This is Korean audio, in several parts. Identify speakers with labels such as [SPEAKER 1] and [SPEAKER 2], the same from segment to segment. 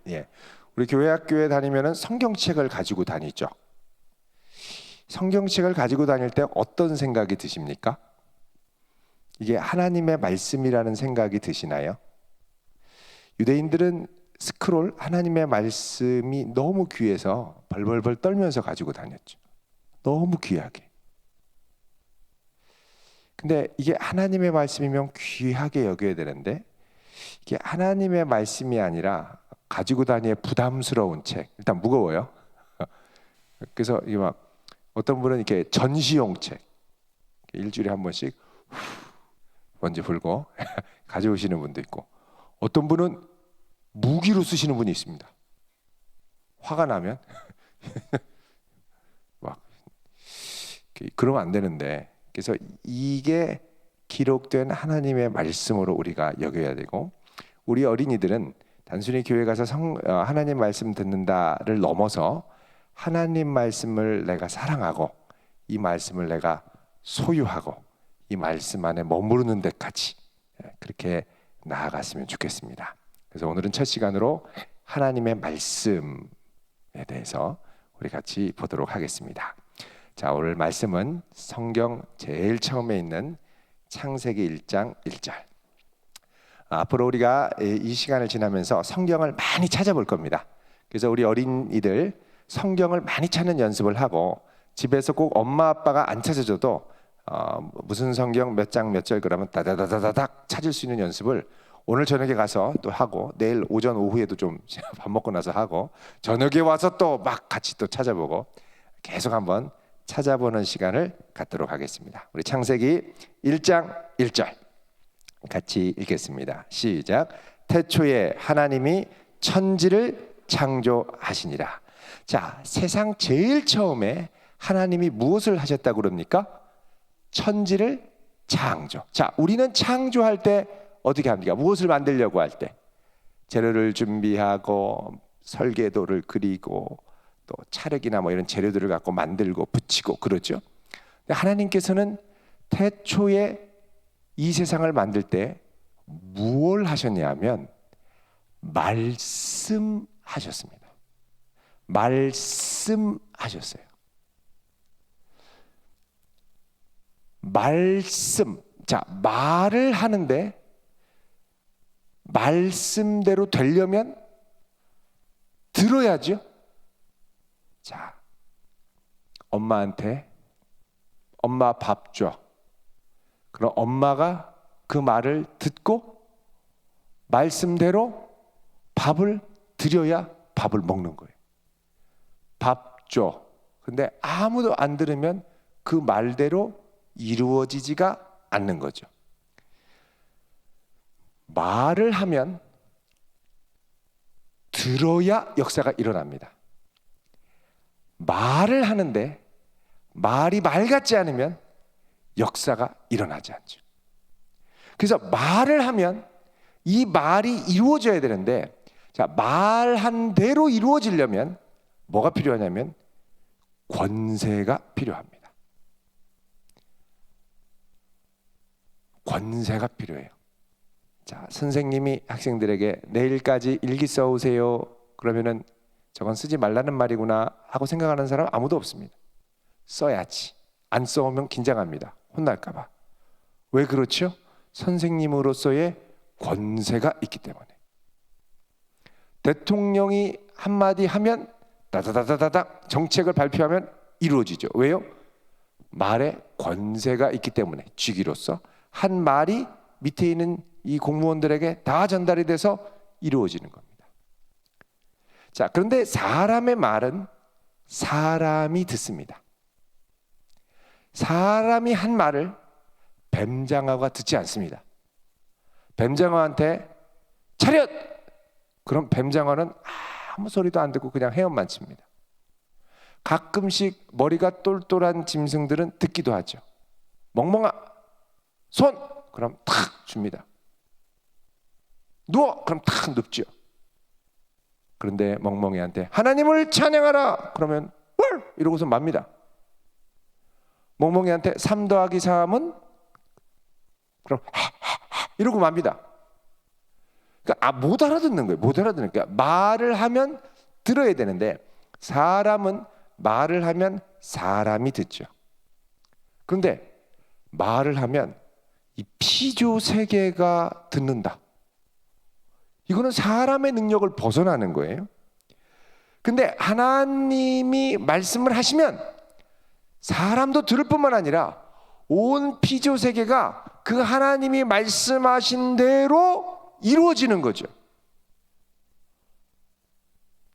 [SPEAKER 1] 예. 우리 교회 학교에 다니면은 성경책을 가지고 다니죠. 성경책을 가지고 다닐 때 어떤 생각이 드십니까? 이게 하나님의 말씀이라는 생각이 드시나요? 유대인들은 스크롤, 하나님의 말씀이 너무 귀해서 벌벌벌 떨면서 가지고 다녔죠. 너무 귀하게. 근데 이게 하나님의 말씀이면 귀하게 여겨야 되는데 이게 하나님의 말씀이 아니라 가지고 다니기에 부담스러운 책. 일단 무거워요. 그래서 이게 막 어떤 분은 이렇게 전시용 책, 일주일에 한 번씩 먼지 불고 가져오시는 분도 있고, 어떤 분은 무기로 쓰시는 분이 있습니다. 화가 나면 막 그러면 안 되는데, 그래서 이게 기록된 하나님의 말씀으로 우리가 여겨야 되고, 우리 어린이들은 단순히 교회 가서 하나님 말씀 듣는다를 넘어서 하나님 말씀을 내가 사랑하고 이 말씀을 내가 소유하고 이 말씀 안에 머무르는 데까지 그렇게 나아갔으면 좋겠습니다. 그래서 오늘은 첫 시간으로 하나님의 말씀에 대해서 우리 같이 보도록 하겠습니다. 자, 오늘 말씀은 성경 제일 처음에 있는 창세기 1장 1절. 앞으로 우리가 이 시간을 지나면서 성경을 많이 찾아볼 겁니다. 그래서 우리 어린이들 성경을 많이 찾는 연습을 하고, 집에서 꼭 엄마 아빠가 안 찾아줘도 무슨 성경 몇 장 몇 절 그러면 다다다다닥 찾을 수 있는 연습을 오늘 저녁에 가서 또 하고, 내일 오전 오후에도 좀 밥 먹고 나서 하고, 저녁에 와서 또 막 같이 또 찾아보고 계속 한번 찾아보는 시간을 갖도록 하겠습니다. 우리 창세기 1장 1절 같이 읽겠습니다. 시작. 태초에 하나님이 천지를 창조하시니라. 자, 세상 제일 처음에 하나님이 무엇을 하셨다고 그럽니까? 천지를 창조. 자, 우리는 창조할 때 어떻게 합니까? 무엇을 만들려고 할 때 재료를 준비하고 설계도를 그리고 또 찰흙이나 뭐 이런 재료들을 갖고 만들고 붙이고 그러죠. 하나님께서는 태초에 이 세상을 만들 때 무엇을 하셨냐면 말씀하셨습니다. 말씀하셨어요. 말씀. 자, 말을 하는데 말씀대로 되려면 들어야죠. 자, 엄마한테 엄마 밥 줘. 그럼 엄마가 그 말을 듣고 말씀대로 밥을 드려야 밥을 먹는 거예요. 밥 줘. 근데 아무도 안 들으면 그 말대로 이루어지지가 않는 거죠. 말을 하면 들어야 역사가 일어납니다. 말을 하는데 말이 말 같지 않으면 역사가 일어나지 않죠. 그래서 말을 하면 이 말이 이루어져야 되는데, 자, 말한 대로 이루어지려면 뭐가 필요하냐면 권세가 필요합니다. 권세가 필요해요. 자, 선생님이 학생들에게 내일까지 일기 써오세요. 그러면은 저건 쓰지 말라는 말이구나 하고 생각하는 사람 아무도 없습니다. 써야지. 안 써오면 긴장합니다. 혼날까봐. 왜 그렇죠? 선생님으로서의 권세가 있기 때문에. 대통령이 한마디 하면 다다다다닥 정책을 발표하면 이루어지죠. 왜요? 말에 권세가 있기 때문에. 쥐기로서 한 말이 밑에 있는 이 공무원들에게 다 전달이 돼서 이루어지는 겁니다. 자, 그런데 사람의 말은 사람이 듣습니다. 사람이 한 말을 뱀장어가 듣지 않습니다. 뱀장어한테 차렷! 그럼 뱀장어는 아무 소리도 안 듣고 그냥 헤엄만 칩니다. 가끔씩 머리가 똘똘한 짐승들은 듣기도 하죠. 멍멍아 손! 그럼 탁 줍니다. 누워! 그럼 탁 눕죠. 그런데 멍멍이한테 하나님을 찬양하라! 그러면 뭘! 이러고서 맙니다. 멍멍이한테 3 더하기 3은? 그럼 이러고 맙니다. 그러니까 못 알아듣는 거예요. 못 알아듣는 거예요. 그러니까 말을 하면 들어야 되는데 사람은 말을 하면 사람이 듣죠. 그런데 말을 하면 이 피조 세계가 듣는다. 이거는 사람의 능력을 벗어나는 거예요. 근데 하나님이 말씀을 하시면 사람도 들을 뿐만 아니라 온 피조 세계가 그 하나님이 말씀하신 대로 이루어지는 거죠.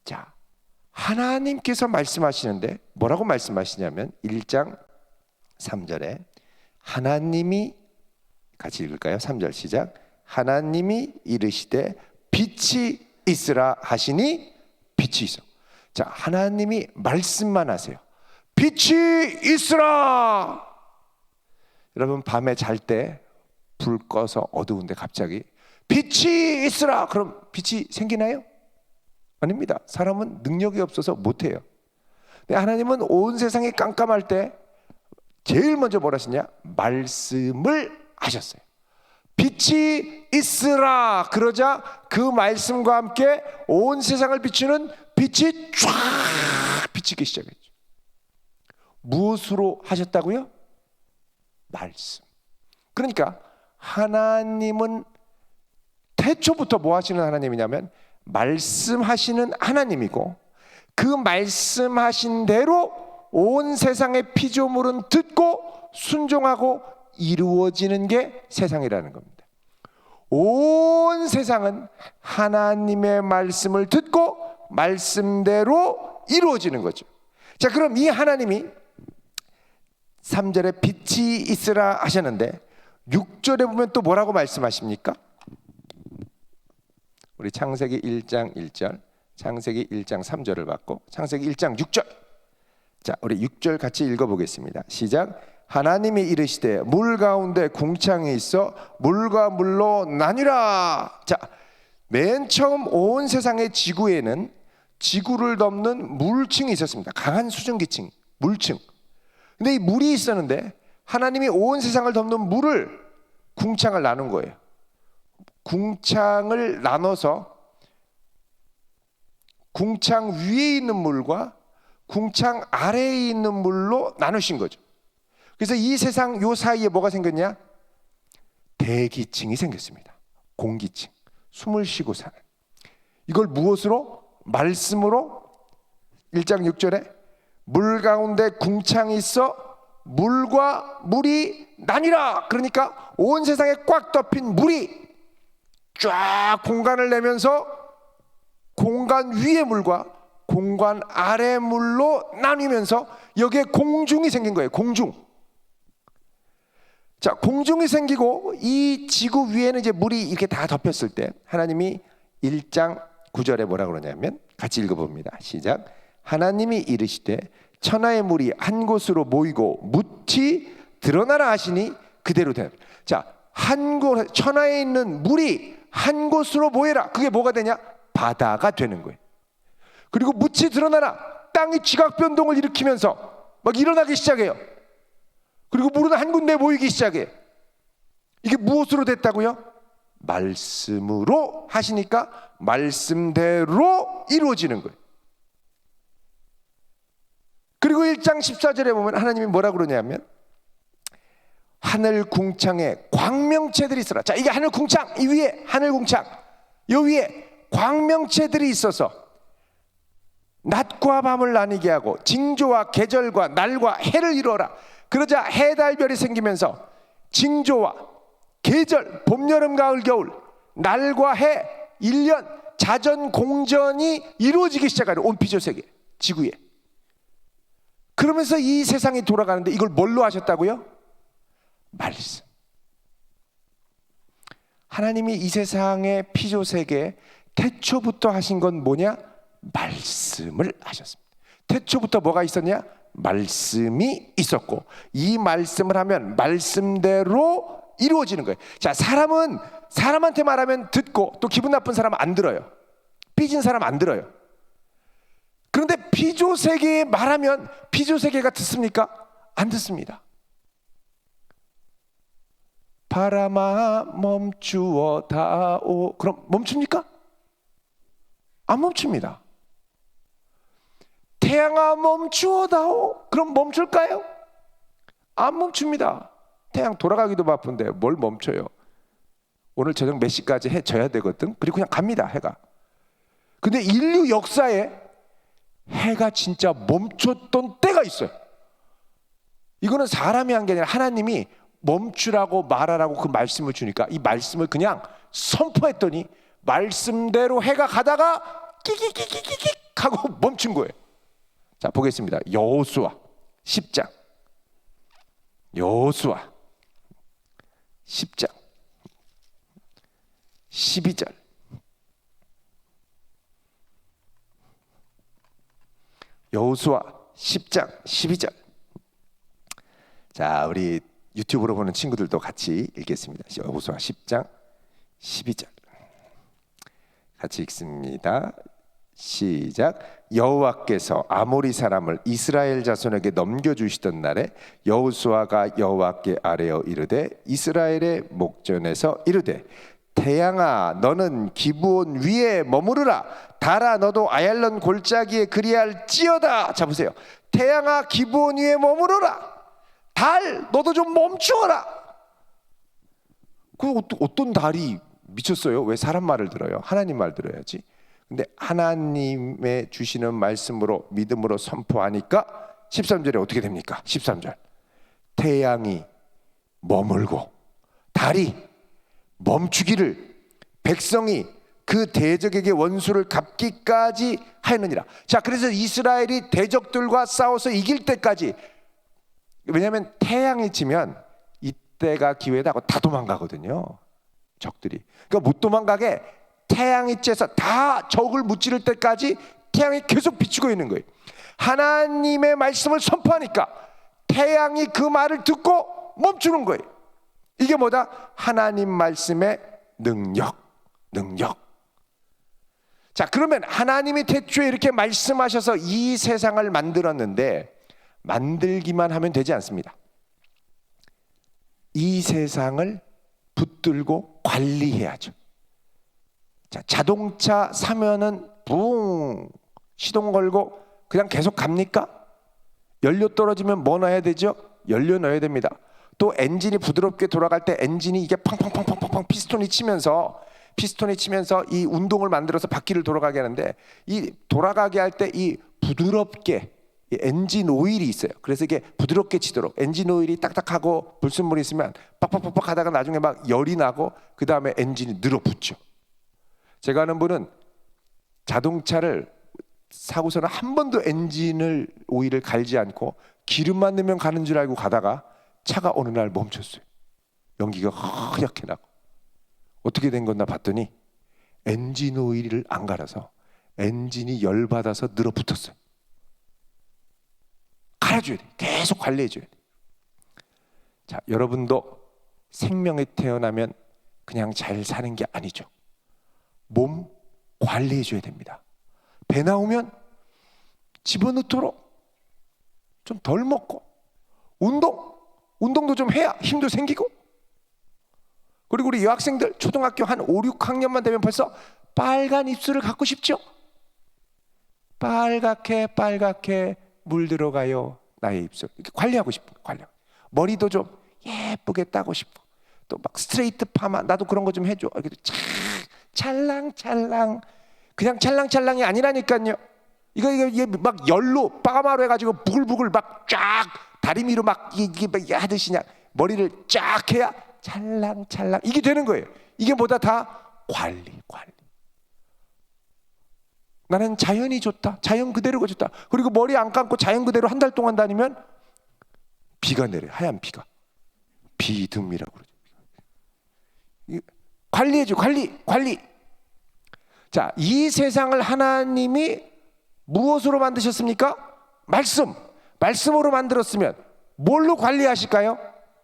[SPEAKER 1] 자, 하나님께서 말씀하시는데 뭐라고 말씀하시냐면 1장 3절에 하나님이, 같이 읽을까요? 3절 시작. 하나님이 이르시되 빛이 있으라 하시니 빛이 있어. 자, 하나님이 말씀만 하세요. 빛이 있으라. 여러분 밤에 잘 때 불 꺼서 어두운데 갑자기 빛이 있으라. 그럼 빛이 생기나요? 아닙니다. 사람은 능력이 없어서 못해요. 근데 하나님은 온 세상이 깜깜할 때 제일 먼저 뭐라 하시냐? 말씀을 하셨어요. 빛이 있으라. 그러자 그 말씀과 함께 온 세상을 비추는 빛이 쫙 비치기 시작했죠. 무엇으로 하셨다고요? 말씀. 그러니까 하나님은 태초부터 뭐 하시는 하나님이냐면 말씀하시는 하나님이고, 그 말씀하신 대로 온 세상의 피조물은 듣고 순종하고 이루어지는 게 세상이라는 겁니다. 온 세상은 하나님의 말씀을 듣고 말씀대로 이루어지는 거죠. 자, 그럼 이 하나님이 3절에 빛이 있으라 하셨는데 6절에 보면 또 뭐라고 말씀하십니까? 우리 창세기 1장 1절, 창세기 1장 3절을 받고 창세기 1장 6절. 자, 우리 6절 같이 읽어보겠습니다. 시작. 하나님이 이르시되 물 가운데 궁창이 있어 물과 물로 나뉘라. 자, 맨 처음 온 세상의 지구에는 지구를 덮는 물층이 있었습니다. 강한 수증기층, 물층. 근데 이 물이 있었는데 하나님이 온 세상을 덮는 물을, 궁창을 나눈 거예요. 궁창을 나눠서 궁창 위에 있는 물과 궁창 아래에 있는 물로 나누신 거죠. 그래서 이 세상 요 사이에 뭐가 생겼냐? 대기층이 생겼습니다. 공기층, 숨을 쉬고 사는. 이걸 무엇으로? 말씀으로. 1장 6절에 물 가운데 궁창이 있어 물과 물이 나뉘라. 그러니까 온 세상에 꽉 덮인 물이 쫙 공간을 내면서 공간 위의 물과 공간 아래 물로 나뉘면서 여기에 공중이 생긴 거예요. 공중. 자, 공중이 생기고 이 지구 위에는 이제 물이 이렇게 다 덮였을 때 하나님이 1장 9절에 뭐라 그러냐면 같이 읽어봅니다. 시작. 하나님이 이르시되 천하의 물이 한 곳으로 모이고 묻히 드러나라 하시니 그대로 되라. 자, 한 곳, 천하에 있는 물이 한 곳으로 모여라. 그게 뭐가 되냐? 바다가 되는 거예요. 그리고 묻히 드러나라. 땅이 지각 변동을 일으키면서 막 일어나기 시작해요. 그리고 물은 한 군데 모이기 시작해요. 이게 무엇으로 됐다고요? 말씀으로 하시니까 말씀대로 이루어지는 거예요. 그리고 1장 14절에 보면 하나님이 뭐라 그러냐면 하늘 궁창에 광명체들이 있어라. 자, 이게 하늘 궁창, 이 위에 하늘 궁창, 이 위에 광명체들이 있어서 낮과 밤을 나뉘게 하고 징조와 계절과 날과 해를 이루어라. 그러자 해, 달, 별이 생기면서 징조와 계절, 봄, 여름, 가을, 겨울, 날과 해, 1년, 자전, 공전이 이루어지기 시작하는 온 피조 세계, 지구에. 그러면서 이 세상이 돌아가는데 이걸 뭘로 하셨다고요? 말씀. 하나님이 이 세상의 피조 세계에 태초부터 하신 건 뭐냐? 말씀을 하셨습니다. 태초부터 뭐가 있었냐? 말씀이 있었고 이 말씀을 하면 말씀대로 이루어지는 거예요. 자, 사람은 사람한테 말하면 듣고 또 기분 나쁜 사람은 안 들어요. 삐진 사람 안 들어요. 그런데 피조세계에 말하면 피조세계가 듣습니까? 안 듣습니다. 바람아 멈추어 다오. 그럼 멈춥니까? 안 멈춥니다. 태양아 멈추어 다오. 그럼 멈출까요? 안 멈춥니다. 태양 돌아가기도 바쁜데 뭘 멈춰요? 오늘 저녁 몇 시까지 해 져야 되거든. 그리고 그냥 갑니다, 해가. 근데 인류 역사에 해가 진짜 멈췄던 때가 있어요. 이거는 사람이 한 게 아니라 하나님이 멈추라고 말하라고 그 말씀을 주니까 이 말씀을 그냥 선포했더니 말씀대로 해가 가다가 끼끼끼끼끼 하고 멈춘 거예요. 자, 보겠습니다. 여호수아 10장. 여호수아 10장 12절. 여호수아 10장 12절. 자, 우리 유튜브로 보는 친구들도 같이 읽겠습니다. 여호수아 10장 12절. 같이 읽습니다. 시작. 여호와께서 아모리 사람을 이스라엘 자손에게 넘겨주시던 날에 여호수아가 여호와께 아뢰어 이르되 이스라엘의 목전에서 이르되 태양아 너는 기브온 위에 머무르라. 달아 너도 아얄론 골짜기에 그리할지어다. 자, 보세요. 태양아 기브온 위에 머무르라. 달 너도 좀 멈추어라. 그 어떤 달이 미쳤어요? 왜 사람 말을 들어요? 하나님 말 들어야지. 근데 하나님의 주시는 말씀으로 믿음으로 선포하니까 13절에 어떻게 됩니까? 13절. 태양이 머물고 달이 멈추기를 백성이 그 대적에게 원수를 갚기까지 하였느니라. 자, 그래서 이스라엘이 대적들과 싸워서 이길 때까지, 왜냐하면 태양이 지면 이때가 기회다 하고 다 도망가거든요, 적들이. 그러니까 못 도망가게 태양이 쬐서 다 적을 무찌를 때까지 태양이 계속 비추고 있는 거예요. 하나님의 말씀을 선포하니까 태양이 그 말을 듣고 멈추는 거예요. 이게 뭐다? 하나님 말씀의 능력. 자, 그러면 하나님이 태초에 이렇게 말씀하셔서 이 세상을 만들었는데 만들기만 하면 되지 않습니다. 이 세상을 붙들고 관리해야죠. 자, 자동차 사면은 붕 시동 걸고 그냥 계속 갑니까? 연료 떨어지면 뭐 넣어야 되죠? 연료 넣어야 됩니다. 또 엔진이 부드럽게 돌아갈 때 엔진이 이게 팡팡팡팡팡 피스톤이 치면서 이 운동을 만들어서 바퀴를 돌아가게 하는데, 이 돌아가게 할 때 이 부드럽게 이 엔진 오일이 있어요. 그래서 이게 부드럽게 치도록 엔진 오일이 딱딱하고 불순물이 있으면 빡빡빡빡 하다가 나중에 막 열이 나고 그 다음에 엔진이 늘어붙죠. 제가 아는 분은 자동차를 사고서는 한 번도 엔진을 오일을 갈지 않고 기름만 넣으면 가는 줄 알고 가다가 차가 어느 날 멈췄어요. 연기가 허옇게 나고. 어떻게 된 건가 봤더니 엔진 오일을 안 갈아서 엔진이 열받아서 늘어붙었어요. 갈아줘야 돼. 계속 관리해줘야 돼. 자, 여러분도 생명에 태어나면 그냥 잘 사는 게 아니죠. 몸 관리해줘야 됩니다. 배 나오면 집어넣도록 좀 덜 먹고, 운동도 좀 해야 힘도 생기고. 그리고 우리 여학생들 초등학교 한 5, 6학년만 되면 벌써 빨간 입술을 갖고 싶죠? 빨갛게 물들어가요 나의 입술. 이렇게 관리하고 싶어. 머리도 좀 예쁘게 따고 싶고, 또 막 스트레이트 파마 나도 그런 거 좀 해줘. 이렇게 찰랑찰랑. 그냥 찰랑찰랑이 아니라니까요. 이게 막 열로 빠마로 해가지고 부글부글 막 쫙 다리미로 막 이게 하듯이 그냥 머리를 쫙 해야 찰랑찰랑 이게 되는 거예요. 이게 뭐다? 다 관리. 나는 자연이 좋다. 자연 그대로가 좋다. 그리고 머리 안 감고 자연 그대로 한 달 동안 다니면 비가 내려요. 하얀 비가. 비듬이라고 그러죠. 관리해줘. 관리. 자, 이 세상을 하나님이 무엇으로 만드셨습니까? 말씀으로 만들었으면 뭘로 관리하실까요?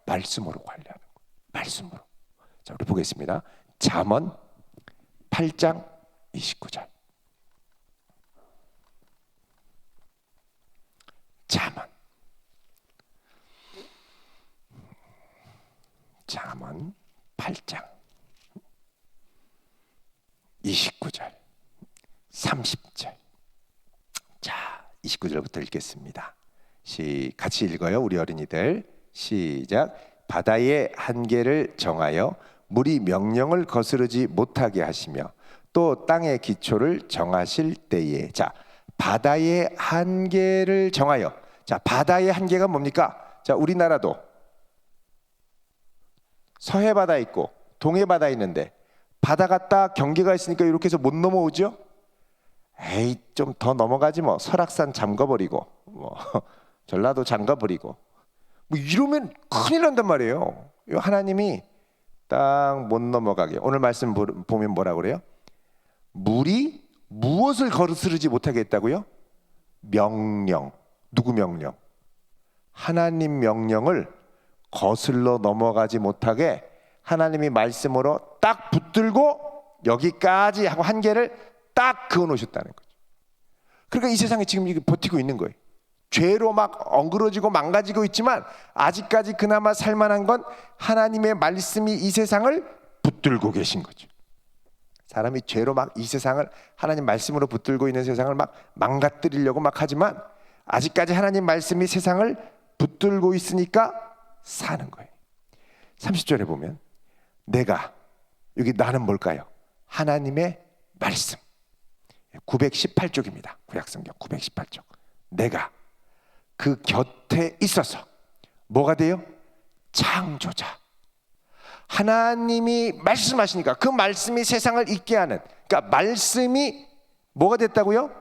[SPEAKER 1] 말씀으로 관리하는 거예요. 말씀으로. 자, 우리 보겠습니다. 잠언 8장 29절. 잠언 8장 29절 30절. 자, 29절부터 읽겠습니다. 같이 읽어요. 우리 어린이들 시작. 바다의 한계를 정하여 물이 명령을 거스르지 못하게 하시며 또 땅의 기초를 정하실 때에. 자, 바다의 한계를 정하여. 자, 바다의 한계가 뭡니까? 자, 우리나라도 서해 바다 있고 동해 바다 있는데 바다가 딱 경계가 있으니까 이렇게 해서 못 넘어오죠? 에이, 좀 더 넘어가지 뭐. 설악산 잠가버리고 뭐 전라도 잠가버리고 뭐 이러면 큰일 난단 말이에요. 하나님이 딱 못 넘어가게. 오늘 말씀 보면 뭐라고 그래요? 물이 무엇을 거스르지 못하게 했다고요? 명령. 누구 명령? 하나님 명령을 거슬러 넘어가지 못하게 하나님이 말씀으로 딱 붙들고 여기까지 하고 한계를 딱 그어 놓으셨다는 거죠. 그러니까 이 세상에 지금 이게 버티고 있는 거예요. 죄로 막 엉그러지고 망가지고 있지만 아직까지 그나마 살만한 건 하나님의 말씀이 이 세상을 붙들고 계신 거죠. 사람이 죄로 막 이 세상을 하나님 말씀으로 붙들고 있는 세상을 막 망가뜨리려고 막 하지만 아직까지 하나님 말씀이 세상을 붙들고 있으니까 사는 거예요. 30절에 보면 내가, 여기 나는 뭘까요? 하나님의 말씀. 918쪽입니다. 구약성경 918쪽. 내가 그 곁에 있어서 뭐가 돼요? 창조자. 하나님이 말씀하시니까 그 말씀이 세상을 있게 하는, 그러니까 말씀이 뭐가 됐다고요?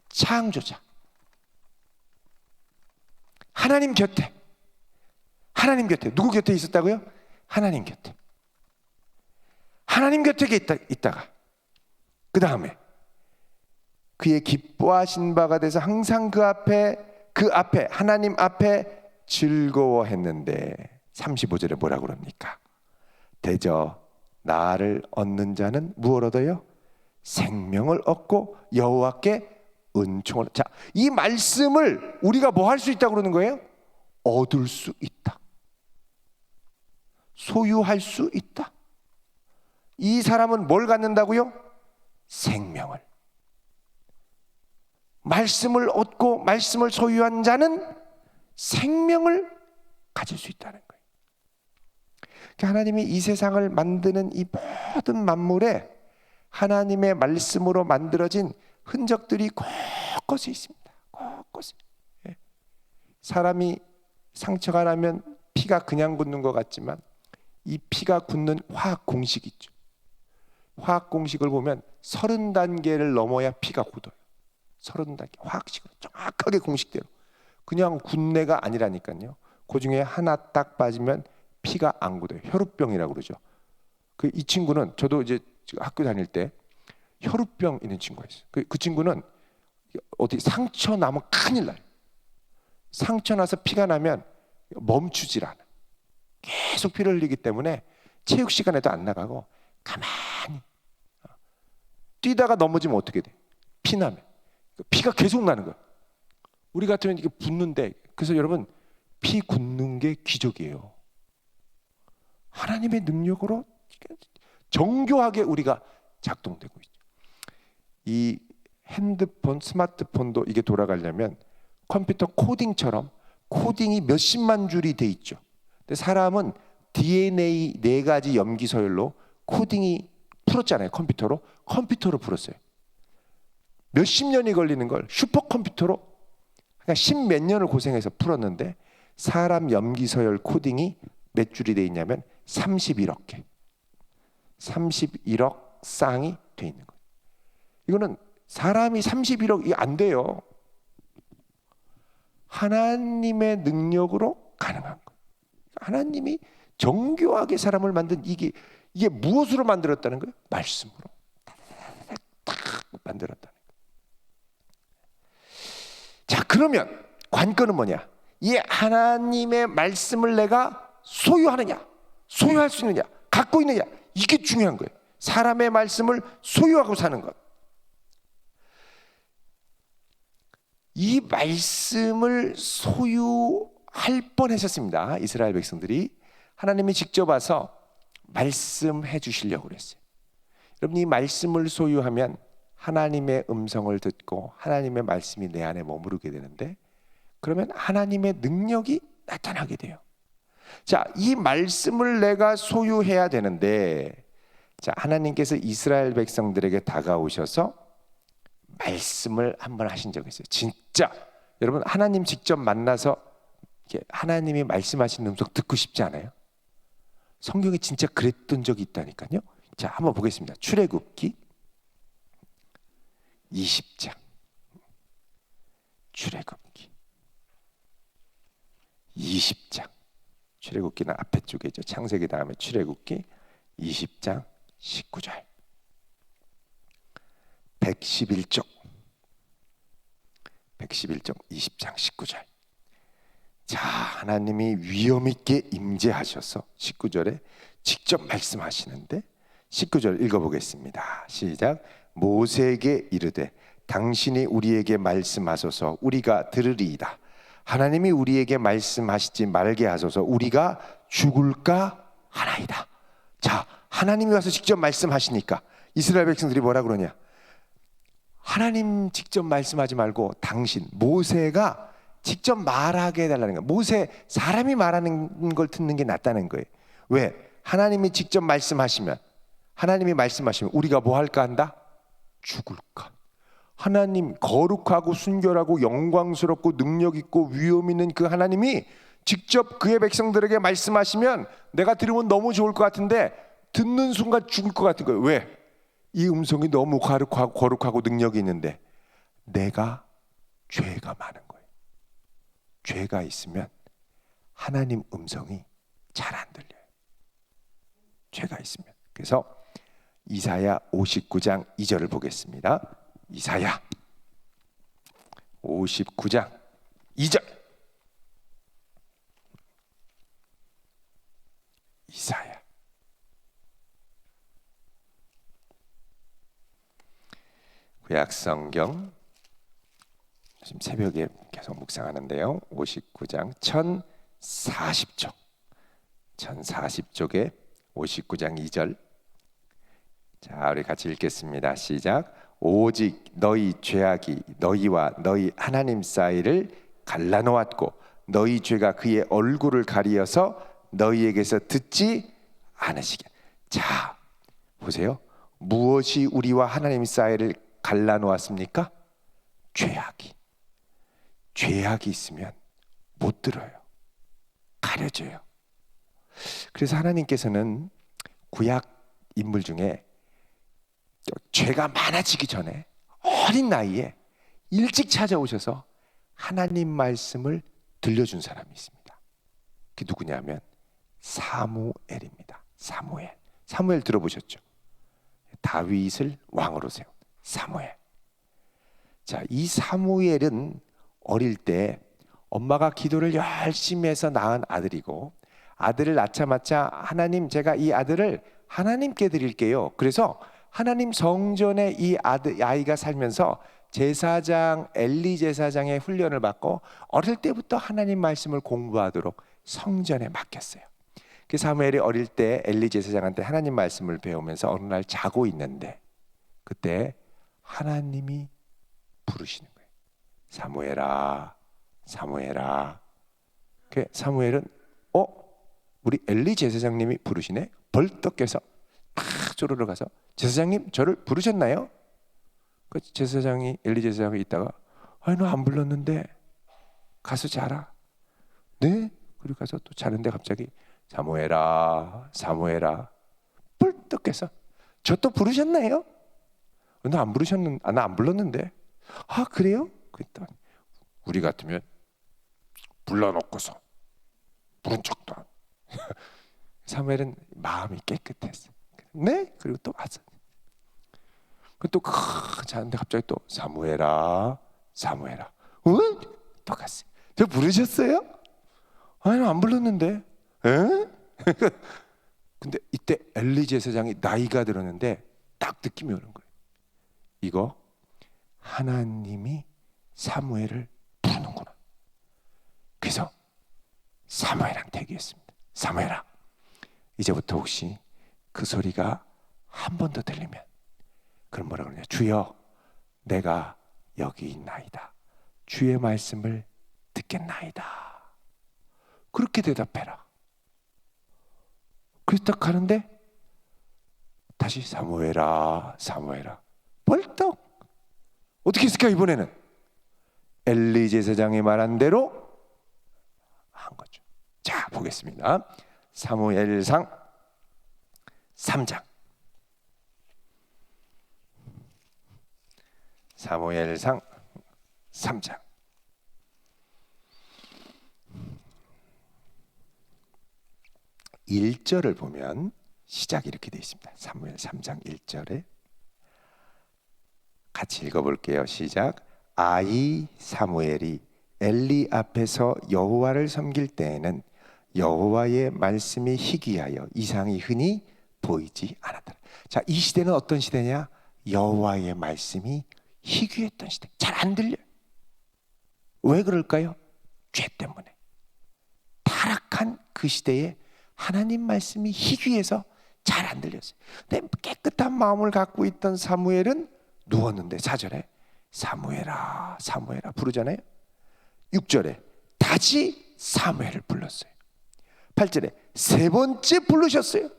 [SPEAKER 1] 창조자. 하나님 곁에. 하나님 곁에. 누구 곁에 있었다고요? 하나님 곁에. 하나님 곁에 있다가 그 다음에 그의 기뻐하신 바가 돼서 항상 그 앞에 하나님 앞에 즐거워했는데 35절에 뭐라고 그럽니까? 대저 나를 얻는 자는 무엇을 얻어요? 생명을 얻고 여호와께 은총을. 자, 이 말씀을 우리가 뭐 할 수 있다고 그러는 거예요? 얻을 수 있다. 소유할 수 있다. 이 사람은 뭘 갖는다고요? 생명을. 말씀을 얻고 말씀을 소유한 자는 생명을 가질 수 있다는 거예요. 하나님이 이 세상을 만드는 이 모든 만물에 하나님의 말씀으로 만들어진 흔적들이 곳곳에 있습니다. 곳곳에. 사람이 상처가 나면 피가 그냥 굳는 것 같지만 이 피가 굳는 화학 공식이 있죠. 화학 공식을 보면 30단계를 넘어야 피가 굳어요. 30단계 화학식으로 정확하게 공식대로. 그냥 굳내가 아니라니까요. 그 중에 하나 딱 빠지면 피가 안 굳어요. 혈우병이라고 그러죠. 이 친구는, 저도 이제 학교 다닐 때 혈우병 있는 친구가 있어요. 그 친구는 어디 상처 나면 큰일 나요. 상처 나서 피가 나면 멈추질 않아. 계속 피를 흘리기 때문에 체육 시간에도 안 나가고 가만히 뛰다가 넘어지면 어떻게 돼? 피 나면 피가 계속 나는 거야. 우리 같으면 이게 붓는데, 그래서 여러분 피 굳는 게 기적이에요. 하나님의 능력으로 정교하게 우리가 작동되고 있죠. 이 핸드폰, 스마트폰도 이게 돌아가려면 컴퓨터 코딩처럼 코딩이 몇십만 줄이 돼 있죠. 근데 사람은 DNA 4가지 염기 서열로 코딩이 풀었잖아요. 컴퓨터로 풀었어요. 몇십 년이 걸리는 걸 슈퍼컴퓨터로 그냥 10몇 년을 고생해서 풀었는데 사람 염기 서열 코딩이 몇 줄이 돼 있냐면 31억 개. 31억 쌍이 돼 있는 거예요. 이거는 사람이 31억, 이게 안 돼요. 하나님의 능력으로 가능한 거예요. 하나님이 정교하게 사람을 만든 이게 무엇으로 만들었다는 거예요? 말씀으로 딱 만들었다는 거예요. 자, 그러면 관건은 뭐냐? 이 하나님의 말씀을 내가 소유하느냐, 소유할 수 있느냐, 갖고 있느냐, 이게 중요한 거예요. 사람의 말씀을 소유하고 사는 것. 이 말씀을 소유할 뻔했었습니다. 이스라엘 백성들이. 하나님이 직접 와서 말씀해 주시려고 그랬어요. 여러분, 이 말씀을 소유하면 하나님의 음성을 듣고 하나님의 말씀이 내 안에 머무르게 되는데, 그러면 하나님의 능력이 나타나게 돼요. 자, 이 말씀을 내가 소유해야 되는데, 자, 하나님께서 이스라엘 백성들에게 다가오셔서 말씀을 한번 하신 적이 있어요. 진짜 여러분, 하나님 직접 만나서 하나님이 말씀하시는 음성 듣고 싶지 않아요? 성경에 진짜 그랬던 적이 있다니까요. 자, 한번 보겠습니다. 출애굽기 20장. 출애굽기 20장. 출애굽기는 앞에 쪽이죠. 창세기 다음에 출애굽기 20장 19절. 111쪽 20장 19절. 자, 하나님이 위엄 있게 임재하셔서 19절에 직접 말씀하시는데, 19절 읽어보겠습니다. 시작. 모세에게 이르되 당신이 우리에게 말씀하소서 우리가 들으리이다. 하나님이 우리에게 말씀하시지 말게 하소서 우리가 죽을까 하나이다. 자, 하나님이 와서 직접 말씀하시니까 이스라엘 백성들이 뭐라 그러냐? 하나님 직접 말씀하지 말고 당신, 모세가 직접 말하게 해달라는 거예요. 모세, 사람이 말하는 걸 듣는 게 낫다는 거예요. 왜? 하나님이 직접 말씀하시면, 우리가 뭐 할까 한다? 죽을까. 하나님, 거룩하고 순결하고 영광스럽고 능력 있고 위엄 있는 그 하나님이 직접 그의 백성들에게 말씀하시면 내가 들으면 너무 좋을 것 같은데 듣는 순간 죽을 것 같은 거예요. 왜? 이 음성이 너무 거룩하고 능력이 있는데 내가 죄가 많은 거예요. 죄가 있으면 하나님 음성이 잘 안 들려요. 죄가 있으면. 그래서 이사야 59장 2절을 보겠습니다. 이사야 59장 2절. 이사야. 구약성경 지금 새벽에 계속 묵상하는데요. 59장 1040쪽. 1040쪽에 59장 2절. 자, 우리 같이 읽겠습니다. 시작. 오직 너희 죄악이 너희와 너희 하나님 사이를 갈라놓았고 너희 죄가 그의 얼굴을 가리어서 너희에게서 듣지 않으시게. 자, 보세요. 무엇이 우리와 하나님 사이를 갈라놓았습니까? 죄악이 있으면 못 들어요. 가려져요. 그래서 하나님께서는 구약 인물 중에 죄가 많아지기 전에 어린 나이에 일찍 찾아오셔서 하나님 말씀을 들려준 사람이 있습니다. 그게 누구냐면 사무엘입니다. 사무엘 들어보셨죠? 다윗을 왕으로 세운 사무엘. 자, 이 사무엘은 어릴 때 엄마가 기도를 열심히 해서 낳은 아들이고, 아들을 낳자마자 하나님, 제가 이 아들을 하나님께 드릴게요. 그래서 하나님 성전에 이 아이가 살면서 제사장 엘리 제사장의 훈련을 받고 어릴 때부터 하나님 말씀을 공부하도록 성전에 맡겼어요. 그 사무엘이 어릴 때 엘리 제사장한테 하나님 말씀을 배우면서 어느 날 자고 있는데 그때 하나님이 부르시는 거예요. 사무엘아, 사무엘아. 그 사무엘은 우리 엘리 제사장님이 부르시네. 벌떡 깨서 탁 쪼르르 가서 제사장님, 저를 부르셨나요? 그 제사장이 엘리 제사장이 있다가 너 안 불렀는데 가서 자라. 네? 그리고 가서 또 자는데 갑자기 사무엘아, 사무엘아. 벌떡 깨서 저 또 부르셨나요? 나 안 불렀는데. 아, 그래요? 그랬더니 우리 같으면 불러놓고서 부른 척도 안. 사무엘은 마음이 깨끗했어. 네? 그리고 또 왔어. 또 자는데 갑자기 또 사무엘아, 사무엘아. 응? 또 갔어요. 저 부르셨어요? 아니, 안 불렀는데. 에? 근데 이때 엘리 제사장이 나이가 들었는데 딱 느낌이 오는 거예요. 이거 하나님이 사무엘을 부르는구나. 그래서 사무엘한테 얘기했습니다. 사무엘아, 이제부터 혹시 그 소리가 한 번 더 들리면 그럼 뭐라 그러냐? 주여, 내가 여기 있나이다. 주의 말씀을 듣겠나이다. 그렇게 대답해라. 그래서 딱 가는데 다시 사무엘아, 사무엘아. 벌떡. 어떻게 했을까 이번에는? 엘리 제사장이 말한 대로 한 거죠. 자, 보겠습니다. 사무엘상 3장. 사무엘상 3장. 1절을 보면 시작이 이렇게 되어 있습니다. 사무엘 3장 1절에 같이 읽어볼게요. 시작. 아이 사무엘이 엘리 앞에서 여호와를 섬길 때에는 여호와의 말씀이 희귀하여 이상이 흔히 보이지 않았더라. 자, 이 시대는 어떤 시대냐? 여호와의 말씀이 희귀했던 시대. 잘 안 들려요. 왜 그럴까요? 죄 때문에. 타락한 그 시대에 하나님 말씀이 희귀해서 잘 안 들렸어요. 근데 깨끗한 마음을 갖고 있던 사무엘은 누웠는데 4절에 사무엘아, 사무엘아 부르잖아요. 6절에 다시 사무엘을 불렀어요. 8절에 세 번째 부르셨어요.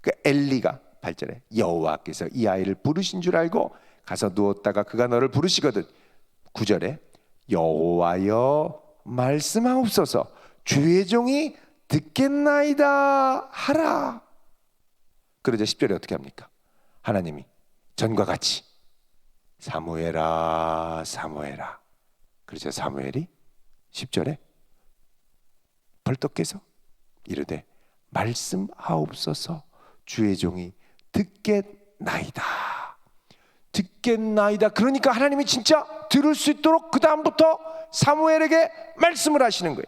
[SPEAKER 1] 그 엘리가 8절에 여호와께서 이 아이를 부르신 줄 알고 가서 누웠다가 그가 너를 부르시거든. 9절에 여호와여 말씀하옵소서 주의 종이 듣겠나이다 하라. 그러자 10절에 어떻게 합니까? 하나님이 전과 같이 사무엘아, 사무엘아. 그러자 사무엘이 10절에 벌떡 깨서 이르되 말씀하옵소서 주의 종이 듣겠나이다. 듣겠나이다. 그러니까 하나님이 진짜 들을 수 있도록 그 다음부터 사무엘에게 말씀을 하시는 거예요.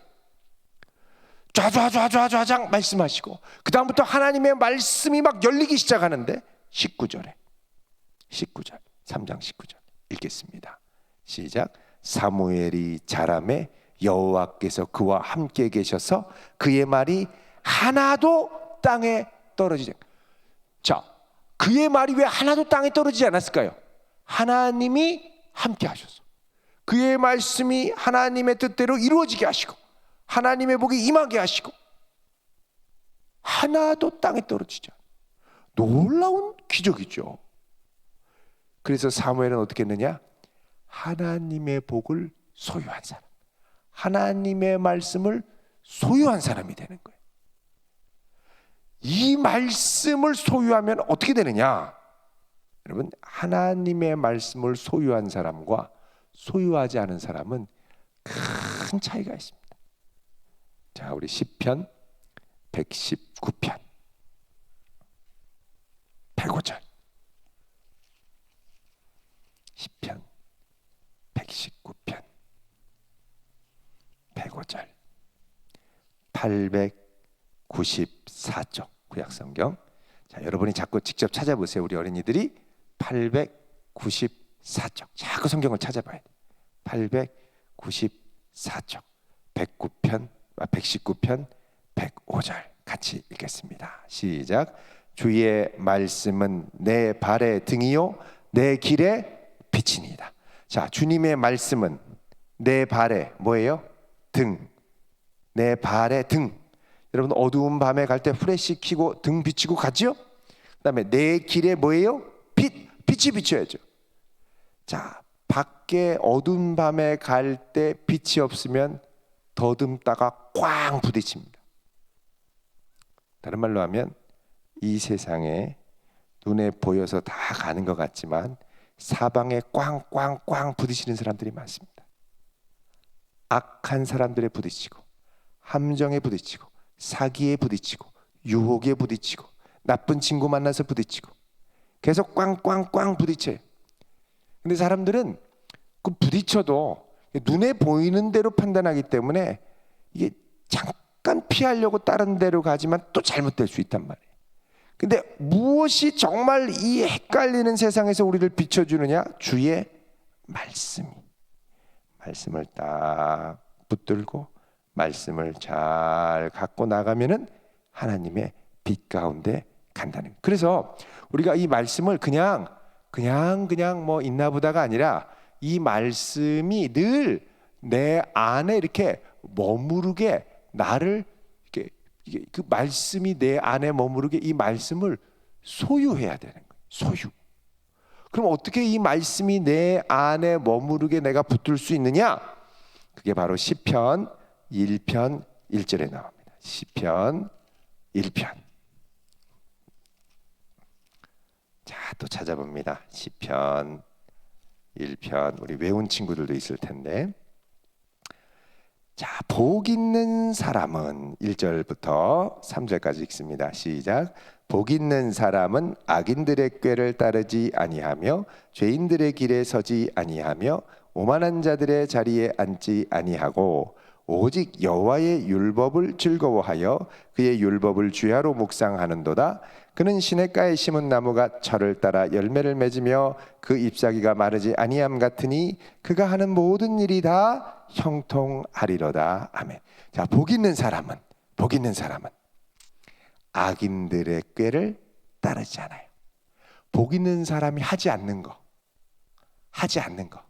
[SPEAKER 1] 좌좌좌좌좌장 말씀하시고 그 다음부터 하나님의 말씀이 막 열리기 시작하는데 19절 3장 19절 읽겠습니다. 시작. 사무엘이 자라매 여호와께서 그와 함께 계셔서 그의 말이 하나도 땅에 떨어지지. 자, 그의 말이 왜 하나도 땅에 떨어지지 않았을까요? 하나님이 함께 하셔서 그의 말씀이 하나님의 뜻대로 이루어지게 하시고 하나님의 복이 임하게 하시고 하나도 땅에 떨어지지 않아요. 놀라운 기적이죠. 그래서 사무엘은 어떻게 했느냐? 하나님의 복을 소유한 사람, 하나님의 말씀을 소유한 사람이 되는 거예요. 이 말씀을 소유하면 어떻게 되느냐? 여러분, 하나님의 말씀을 소유한 사람과 소유하지 않은 사람은 큰 차이가 있습니다. 자, 우리 시편 119편 105절. 시편 119편 105절 894쪽 구약성경. 자, 여러분이 자꾸 직접 찾아보세요. 우리 어린이들이 894쪽 자꾸 성경을 찾아봐야 돼. 894쪽 119편 105절 같이 읽겠습니다. 시작. 주의 말씀은 내 발의 등이요 내 길의 빛이니이다. 자, 주님의 말씀은 내 발에 뭐예요? 등. 내 발에 등. 여러분 어두운 밤에 갈 때 후레쉬 켜고 등 비치고 가죠? 그다음에 내 길에 뭐예요? 빛. 빛이 비춰야죠. 자, 밖에 어두운 밤에 갈 때 빛이 없으면 더듬다가 꽝 부딪힙니다. 다른 말로 하면 이 세상에 눈에 보여서 다 가는 것 같지만 사방에 꽝꽝꽝 부딪히는 사람들이 많습니다. 악한 사람들에 부딪히고 함정에 부딪히고 사기에 부딪히고 유혹에 부딪히고 나쁜 친구 만나서 부딪히고 계속 꽝꽝꽝 부딪혀요. 근데 사람들은 그 부딪혀도 눈에 보이는 대로 판단하기 때문에 이게 잠깐 피하려고 다른 데로 가지만 또 잘못될 수 있단 말이에요. 근데 무엇이 정말 이 헷갈리는 세상에서 우리를 비춰주느냐? 주의 말씀이. 말씀을 딱 붙들고 말씀을 잘 갖고 나가면은 하나님의 빛 가운데 간다는 거예요. 그래서 우리가 이 말씀을 그냥 뭐 있나 보다가 아니라 이 말씀이 늘 내 안에 이렇게 머무르게 나를 이게 그 말씀이 내 안에 머무르게 이 말씀을 소유해야 되는 거예요. 소유. 그럼 어떻게 이 말씀이 내 안에 머무르게 내가 붙들 수 있느냐? 그게 바로 시편 1편 1절에 나옵니다. 시편 1편. 자, 또 찾아봅니다. 시편 1편. 우리 외운 친구들도 있을 텐데. 자, 복 있는 사람은 1절부터 3절까지 읽습니다. 시작. 복 있는 사람은 악인들의 꾀를 따르지 아니하며 죄인들의 길에 서지 아니하며 오만한 자들의 자리에 앉지 아니하고 오직 여호와의 율법을 즐거워하여 그의 율법을 주야로 묵상하는도다. 그는 시냇가에 심은 나무가 철을 따라 열매를 맺으며 그 잎사귀가 마르지 아니함 같으니 그가 하는 모든 일이 다 형통하리로다. 아멘. 자, 복 있는 사람은 악인들의 꾀를 따르지 않아요. 복 있는 사람이 하지 않는 거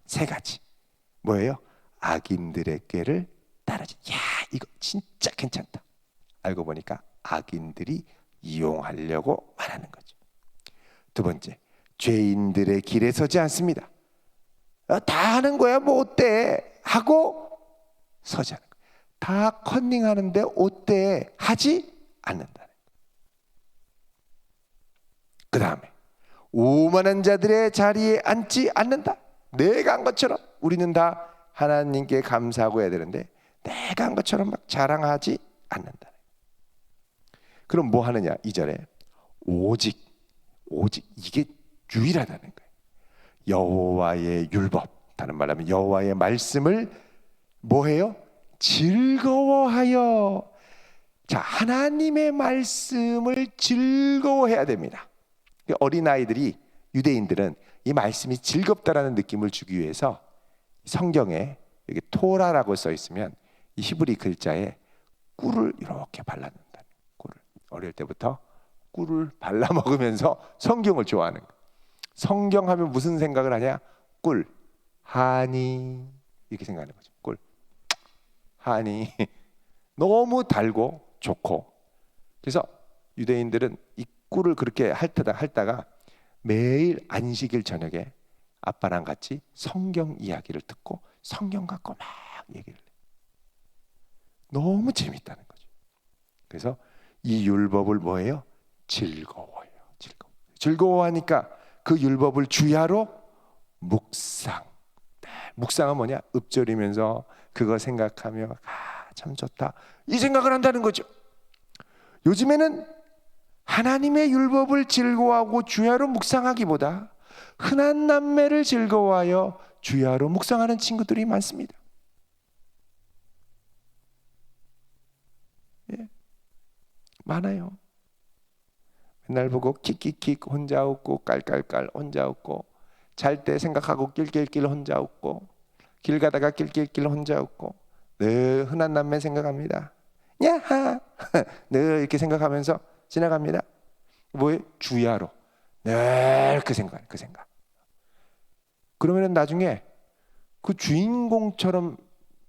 [SPEAKER 1] 세 가지. 뭐예요? 악인들의 꾀를 따르지. 야, 이거 진짜 괜찮다. 알고 보니까 악인들이 이용하려고 말하는 거죠. 두 번째, 죄인들의 길에 서지 않습니다. 다 하는 거야, 뭐 어때? 하고 서지 않는 거야. 다 컨닝하는데 어때? 하지 않는다는 거야. 그 다음에 오만한 자들의 자리에 앉지 않는다. 내가 한 것처럼 우리는 다 하나님께 감사하고 해야 되는데 내가 한 것처럼 막 자랑하지 않는다. 그럼 뭐 하느냐? 2절에 오직 이게 유일하다는 거예요. 여호와의 율법, 다른 말로 하면 여호와의 말씀을 뭐해요? 즐거워하여. 자, 하나님의 말씀을 즐거워해야 됩니다. 어린아이들이, 유대인들은 이 말씀이 즐겁다라는 느낌을 주기 위해서 성경에 여기 토라라고 써 있으면 이 히브리 글자에 꿀을 이렇게 발라놓는다. 꿀을 어릴 때부터 꿀을 발라 먹으면서 성경을 좋아하는 거예요. 성경 하면 무슨 생각을 하냐? 꿀, 하니, 이렇게 생각하는 거죠. 꿀, 하니. 너무 달고 좋고. 그래서 유대인들은 이 꿀을 그렇게 핥다가 매일 안식일 저녁에 아빠랑 같이 성경 이야기를 듣고 성경 갖고 막 얘기를 해요. 너무 재밌다는 거죠. 그래서 이 율법을 뭐예요? 즐거워요. 즐거워하니까 그 율법을 주야로 묵상. 묵상은 뭐냐? 읊조리면서 그거 생각하며 참 좋다, 이 생각을 한다는 거죠. 요즘에는 하나님의 율법을 즐거워하고 주야로 묵상하기보다 흔한 남매를 즐거워하여 주야로 묵상하는 친구들이 많습니다. 예, 많아요. 맨날 보고 킥킥킥 혼자 웃고 깔깔깔 혼자 웃고 잘 때 생각하고 낄낄낄 혼자 웃고 길 가다가 낄낄낄 혼자 웃고 늘 흔한 남매 생각합니다. 야하 늘 이렇게 생각하면서 지나갑니다. 뭐에? 주야로 늘 그 생각. 그러면은 나중에 그 주인공처럼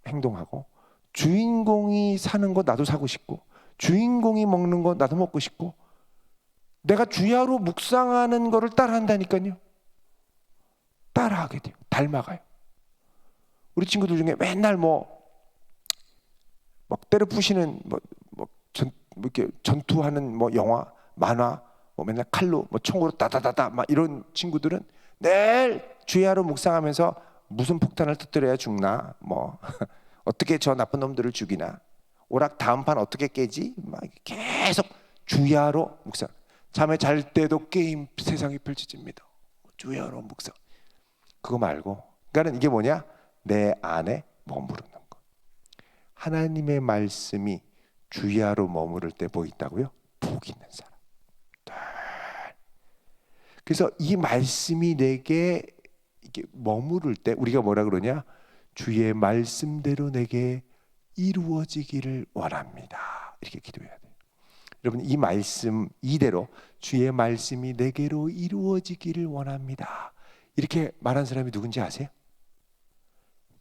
[SPEAKER 1] 행동하고 주인공이 사는 거 나도 사고 싶고 주인공이 먹는 거 나도 먹고 싶고 내가 주야로 묵상하는 거를 따라한다니까요. 따라하게 돼요. 닮아가요. 우리 친구들 중에 맨날 막 때려 부시는 이렇게 전투하는 영화, 만화, 맨날 칼로 총으로 따다다다 막 이런 친구들은 매일 주야로 묵상하면서 무슨 폭탄을 터뜨려야 죽나, 어떻게 저 나쁜 놈들을 죽이나, 오락 다음 판 어떻게 깨지, 막 계속 주야로 묵상. 잠에 잘 때도 게임 세상이 펼쳐집니다. 주야로 묵상. 그거 말고, 그러니까는 이게 뭐냐? 내 안에 머무르는 거. 하나님의 말씀이 주야로 머무를 때 뭐 있다고요? 복 있는 사람. 그래서 이 말씀이 내게 이게 머무를 때 우리가 뭐라 그러냐? 주의 말씀대로 내게 이루어지기를 원합니다. 이렇게 기도해야 돼요. 여러분, 이 말씀 이대로 주의 말씀이 내게로 이루어지기를 원합니다, 이렇게 말한 사람이 누군지 아세요?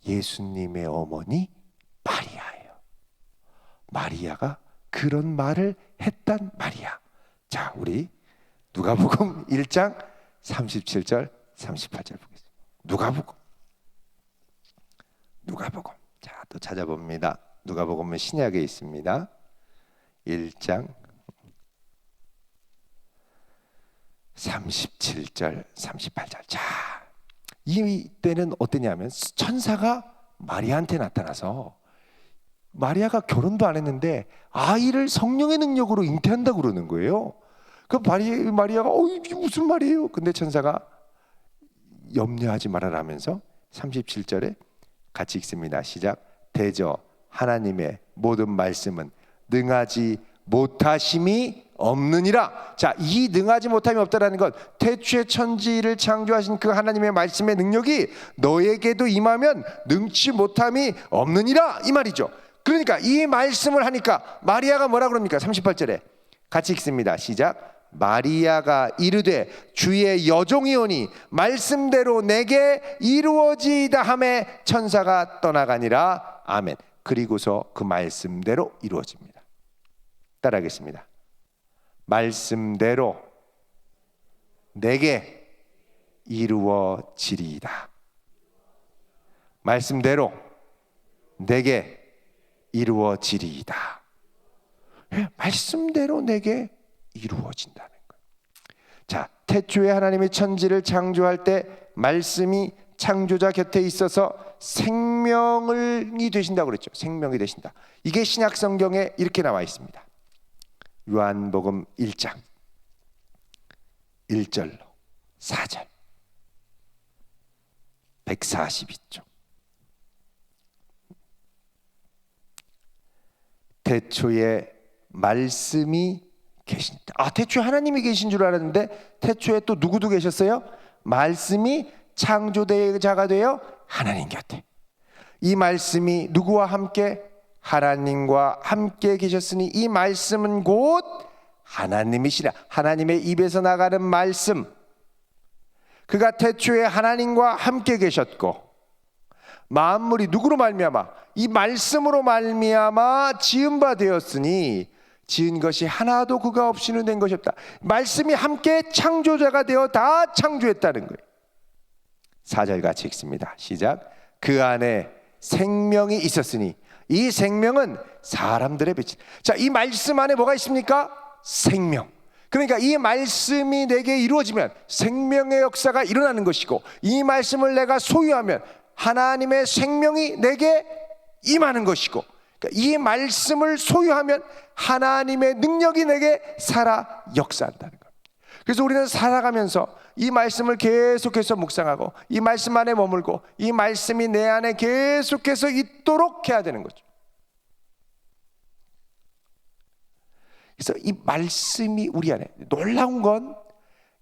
[SPEAKER 1] 예수님의 어머니 마리아예요. 마리아가 그런 말을 했단 말이야. 자, 우리 누가복음 1장 37절 38절 보겠습니다. 누가복음. 자, 또 찾아봅니다. 누가복음은 신약에 있습니다. 1장 37절 38절. 자, 이때는 어떠냐면 천사가 마리아한테 나타나서, 마리아가 결혼도 안 했는데 아이를 성령의 능력으로 잉태한다고 그러는 거예요. 그 마리아가 이게 무슨 말이에요? 근데 천사가 염려하지 말아라면서 37절에 같이 읽습니다. 시작. 대저 하나님의 모든 말씀은 능하지 못하심이 없느니라. 자, 이 능하지 못함이 없다라는 것, 태초에 천지를 창조하신 그 하나님의 말씀의 능력이 너에게도 임하면 능치 못함이 없느니라, 이 말이죠. 그러니까 이 말씀을 하니까 마리아가 뭐라 그럽니까? 38절에 같이 읽습니다. 시작. 마리아가 이르되 주의 여종이오니 말씀대로 내게 이루어지이다 하매 천사가 떠나가니라. 아멘. 그리고서 그 말씀대로 이루어집니다. 따라하겠습니다. 말씀대로 내게 이루어지리이다. 말씀대로 내게 이루어지리이다. 말씀대로 내게 이루어진다는 거예요. 자, 태초에 하나님이 천지를 창조할 때 말씀이 창조자 곁에 있어서 생명이 되신다고 그랬죠. 생명이 되신다. 이게 신약 성경에 이렇게 나와 있습니다. 요한복음 1장 1절로 4절 142쪽. 태초에 말씀이 계신다. 태초에 하나님이 계신 줄 알았는데 태초에 또 누구도 계셨어요? 말씀이 창조자가 되어 하나님 곁에. 이 말씀이 누구와 함께? 하나님과 함께 계셨으니 이 말씀은 곧 하나님이시라. 하나님의 입에서 나가는 말씀. 그가 태초에 하나님과 함께 계셨고 만물이 누구로 말미암아? 이 말씀으로 말미암아 지은 바 되었으니 지은 것이 하나도 그가 없이는 된 것이 없다. 말씀이 함께 창조자가 되어 다 창조했다는 거예요. 4절 같이 읽습니다. 시작. 그 안에 생명이 있었으니 이 생명은 사람들의 빛. 자, 이 말씀 안에 뭐가 있습니까? 생명. 그러니까 이 말씀이 내게 이루어지면 생명의 역사가 일어나는 것이고, 이 말씀을 내가 소유하면 하나님의 생명이 내게 임하는 것이고, 그러니까 이 말씀을 소유하면 하나님의 능력이 내게 살아 역사한다는 거예요. 그래서 우리는 살아가면서 이 말씀을 계속해서 묵상하고 이 말씀 안에 머물고 이 말씀이 내 안에 계속해서 있도록 해야 되는 거죠. 그래서 이 말씀이 우리 안에, 놀라운 건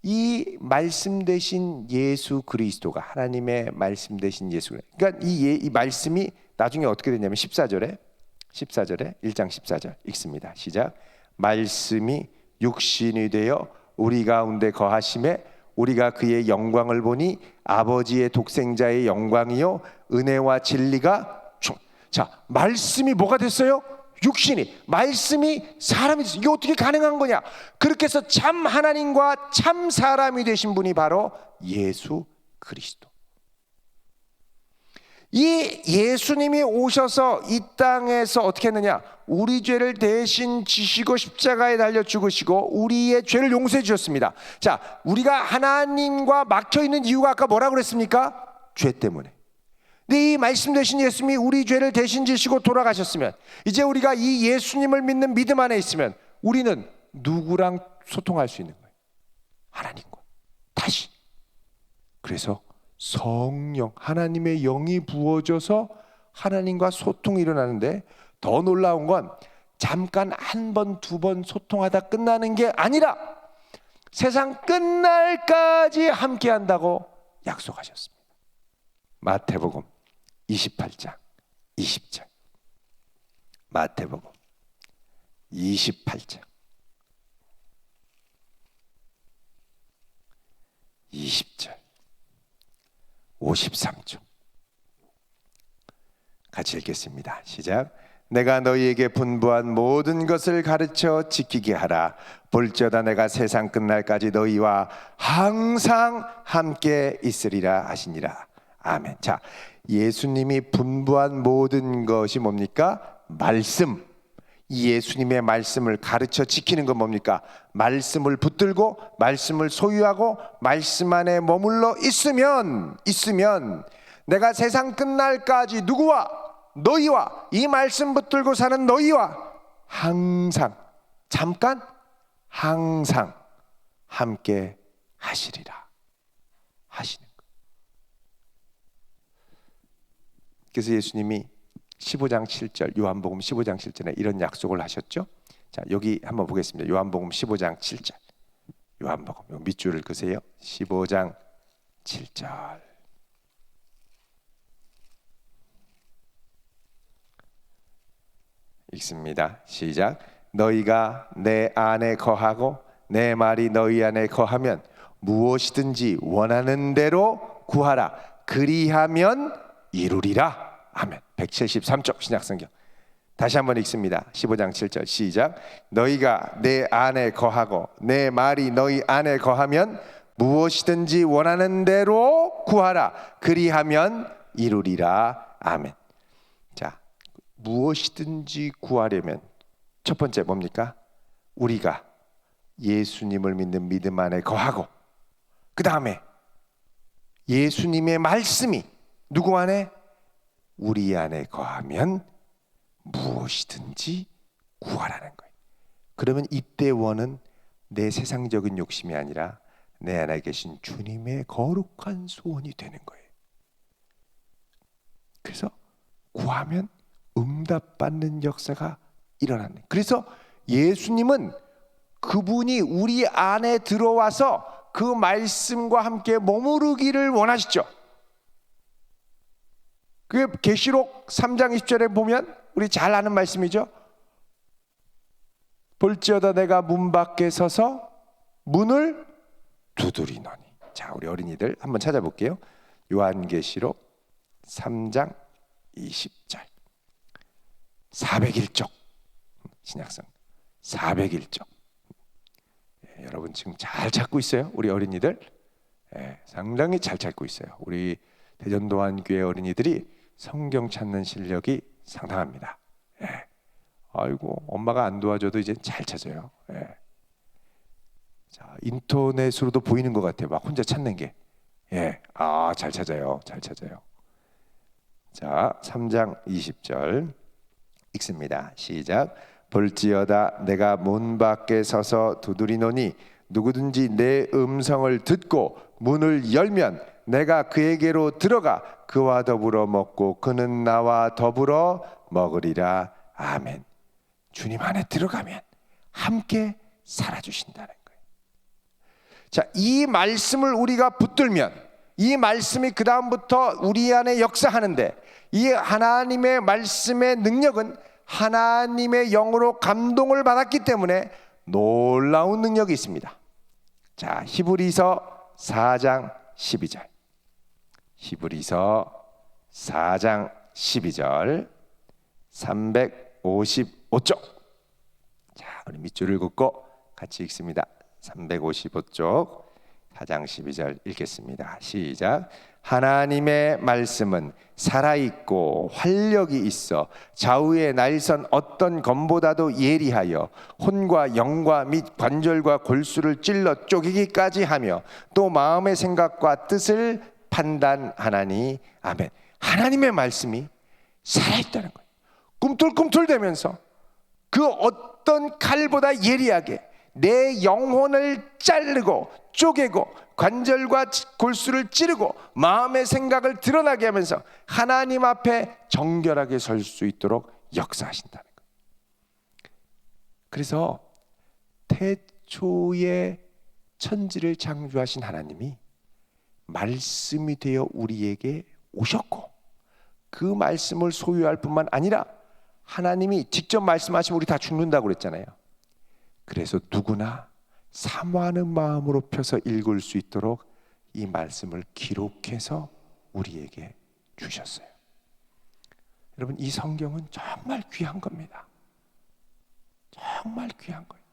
[SPEAKER 1] 이 말씀 되신 예수 그리스도가, 하나님의 말씀 되신 예수, 그러니까 이 말씀이 나중에 어떻게 되냐면 14절에 1장 14절 읽습니다. 시작. 말씀이 육신이 되어 우리 가운데 거하심에 우리가 그의 영광을 보니 아버지의 독생자의 영광이요 은혜와 진리가 자, 말씀이 뭐가 됐어요? 육신이, 말씀이 사람이 됐어요. 이게 어떻게 가능한 거냐? 그렇게 해서 참 하나님과 참 사람이 되신 분이 바로 예수 그리스도. 이 예수님이 오셔서 이 땅에서 어떻게 했느냐? 우리 죄를 대신 지시고 십자가에 달려 죽으시고 우리의 죄를 용서해 주셨습니다. 자, 우리가 하나님과 막혀 있는 이유가 아까 뭐라고 그랬습니까? 죄 때문에. 근데 이 말씀 되신 예수님이 우리 죄를 대신 지시고 돌아가셨으면, 이제 우리가 이 예수님을 믿는 믿음 안에 있으면 우리는 누구랑 소통할 수 있는 거예요? 하나님과. 다시. 그래서 성령, 하나님의 영이 부어져서 하나님과 소통이 일어나는데, 더 놀라운 건 잠깐 한 번, 두 번 소통하다 끝나는 게 아니라 세상 끝날까지 함께 한다고 약속하셨습니다. 마태복음 28장 20절. 마태복음 28장 20절, 53절 같이 읽겠습니다. 시작. 내가 너희에게 분부한 모든 것을 가르쳐 지키게 하라. 볼지어다 내가 세상 끝날까지 너희와 항상 함께 있으리라 하시니라. 아멘. 자, 예수님이 분부한 모든 것이 뭡니까? 말씀. 예수님의 말씀을 가르쳐 지키는 건 뭡니까? 말씀을 붙들고 말씀을 소유하고 말씀 안에 머물러 있으면 내가 세상 끝날까지 누구와? 너희와, 이 말씀 붙들고 사는 너희와 항상, 잠깐 항상 함께 하시리라 하시는 거예요. 그래서 예수님이 15장 7절, 요한복음 15장 7절에 이런 약속을 하셨죠. 자, 여기 한번 보겠습니다. 요한복음 15장 7절. 요한복음 밑줄을 그으세요. 15장 7절. 읽습니다. 시작. 너희가 내 안에 거하고 내 말이 너희 안에 거하면 무엇이든지 원하는 대로 구하라. 그리하면 이루리라. 아멘. 173쪽 신약성경. 다시 한번 읽습니다. 15장 7절 시작. 너희가 내 안에 거하고 내 말이 너희 안에 거하면 무엇이든지 원하는 대로 구하라. 그리하면 이루리라. 아멘. 자, 무엇이든지 구하려면 첫 번째 뭡니까? 우리가 예수님을 믿는 믿음 안에 거하고, 그 다음에 예수님의 말씀이 누구 안에? 우리 안에 거하면 무엇이든지 구하라는 거예요. 그러면 이때 원은 내 세상적인 욕심이 아니라 내 안에 계신 주님의 거룩한 소원이 되는 거예요. 그래서 구하면 응답받는 역사가 일어나는 거예요. 그래서 예수님은 그분이 우리 안에 들어와서 그 말씀과 함께 머무르기를 원하시죠. 그게 계시록 3장 20절에 보면 우리 잘 아는 말씀이죠. 볼지어다 내가 문 밖에 서서 문을 두드리노니. 자, 우리 어린이들 한번 찾아볼게요. 요한계시록 3장 20절. 401쪽 신약성 401쪽. 여러분 지금 잘 찾고 있어요? 우리 어린이들 상당히 잘 찾고 있어요. 우리 대전도안교회 어린이들이 성경 찾는 실력이 상당합니다. 아이고, 엄마가 안 도와줘도 이제 잘 찾아요. 자, 인터넷으로도 보이는 것 같아요. 막 혼자 찾는 게. 잘 찾아요. 잘 찾아요. 자, 3장 20절 읽습니다. 시작. 볼지어다 내가 문 밖에 서서 두드리노니 누구든지 내 음성을 듣고 문을 열면 내가 그에게로 들어가 그와 더불어 먹고 그는 나와 더불어 먹으리라. 아멘. 주님 안에 들어가면 함께 살아주신다는 거예요. 자, 이 말씀을 우리가 붙들면 이 말씀이 그 다음부터 우리 안에 역사하는데, 이 하나님의 말씀의 능력은 하나님의 영으로 감동을 받았기 때문에 놀라운 능력이 있습니다. 자, 히브리서 4장 12절. 히브리서 4장 12절 355쪽. 자, 우리 밑줄을 긋고 같이 읽습니다. 355쪽 4장 12절 읽겠습니다. 시작. 하나님의 말씀은 살아있고 활력이 있어 좌우의 날선 어떤 검보다도 예리하여 혼과 영과 및 관절과 골수를 찔러 쪼개기까지 하며 또 마음의 생각과 뜻을 판단하나니. 아멘. 하나님의 말씀이 살아있다는 거예요. 꿈틀꿈틀대면서 그 어떤 칼보다 예리하게 내 영혼을 자르고 쪼개고 관절과 골수를 찌르고 마음의 생각을 드러나게 하면서 하나님 앞에 정결하게 설 수 있도록 역사하신다는 거예요. 그래서 태초에 천지를 창조하신 하나님이 말씀이 되어 우리에게 오셨고, 그 말씀을 소유할 뿐만 아니라 하나님이 직접 말씀하시면 우리 다 죽는다고 그랬잖아요. 그래서 누구나 사모하는 마음으로 펴서 읽을 수 있도록 이 말씀을 기록해서 우리에게 주셨어요. 여러분, 이 성경은 정말 귀한 겁니다. 정말 귀한 거예요.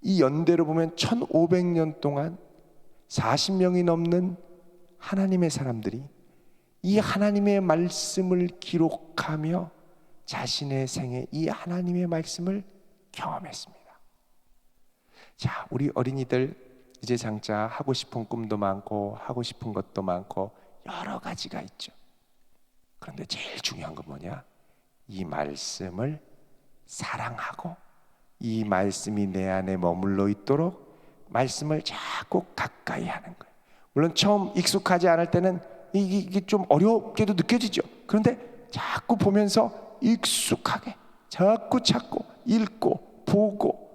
[SPEAKER 1] 이 연대로 보면 1500년 동안 40명이 넘는 하나님의 사람들이 이 하나님의 말씀을 기록하며 자신의 생에 이 하나님의 말씀을 경험했습니다. 자, 우리 어린이들 이제 장차 하고 싶은 꿈도 많고 하고 싶은 것도 많고 여러 가지가 있죠. 그런데 제일 중요한 건 뭐냐? 이 말씀을 사랑하고 이 말씀이 내 안에 머물러 있도록 말씀을 자꾸 가까이 하는 거예요. 물론 처음 익숙하지 않을 때는 이게 좀 어렵게도 느껴지죠. 그런데 자꾸 보면서 익숙하게 자꾸 찾고 읽고 보고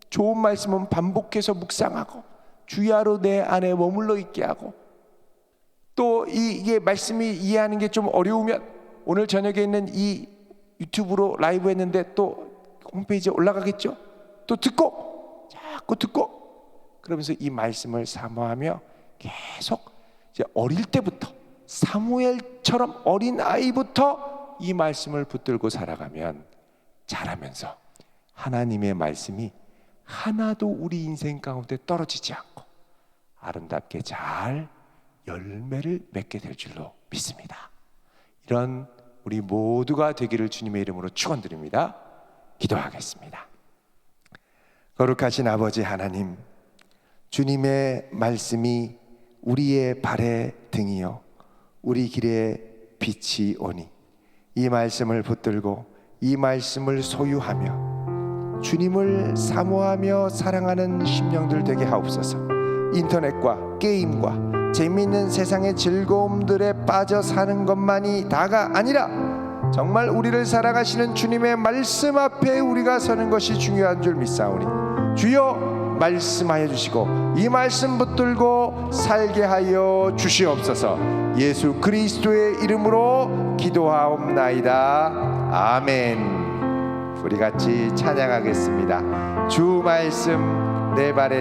[SPEAKER 1] 좋은 말씀은 반복해서 묵상하고 주야로 내 안에 머물러 있게 하고 또 이게 말씀이 이해하는 게 좀 어려우면 오늘 저녁에 있는 이 유튜브로 라이브 했는데 또 홈페이지에 올라가겠죠. 또 듣고 자꾸 듣고 그러면서 이 말씀을 사모하며 계속 이제 어릴 때부터 사무엘처럼 어린 아이부터 이 말씀을 붙들고 살아가면 자라면서 하나님의 말씀이 하나도 우리 인생 가운데 떨어지지 않고 아름답게 잘 열매를 맺게 될 줄로 믿습니다. 이런 우리 모두가 되기를 주님의 이름으로 축원드립니다. 기도하겠습니다. 거룩하신 아버지 하나님, 주님의 말씀이 우리의 발의 등이요 우리 길의 빛이 오니 이 말씀을 붙들고 이 말씀을 소유하며 주님을 사모하며 사랑하는 심령들 되게 하옵소서. 인터넷과 게임과 재미있는 세상의 즐거움들에 빠져 사는 것만이 다가 아니라 정말 우리를 사랑하시는 주님의 말씀 앞에 우리가 서는 것이 중요한 줄 믿사오니 주여 말씀하여 주시고 이 말씀 붙들고 살게 하여 주시옵소서. 예수 그리스도의 이름으로 기도하옵나이다. 아멘. 우리 같이 찬양하겠습니다. 주 말씀 내 발에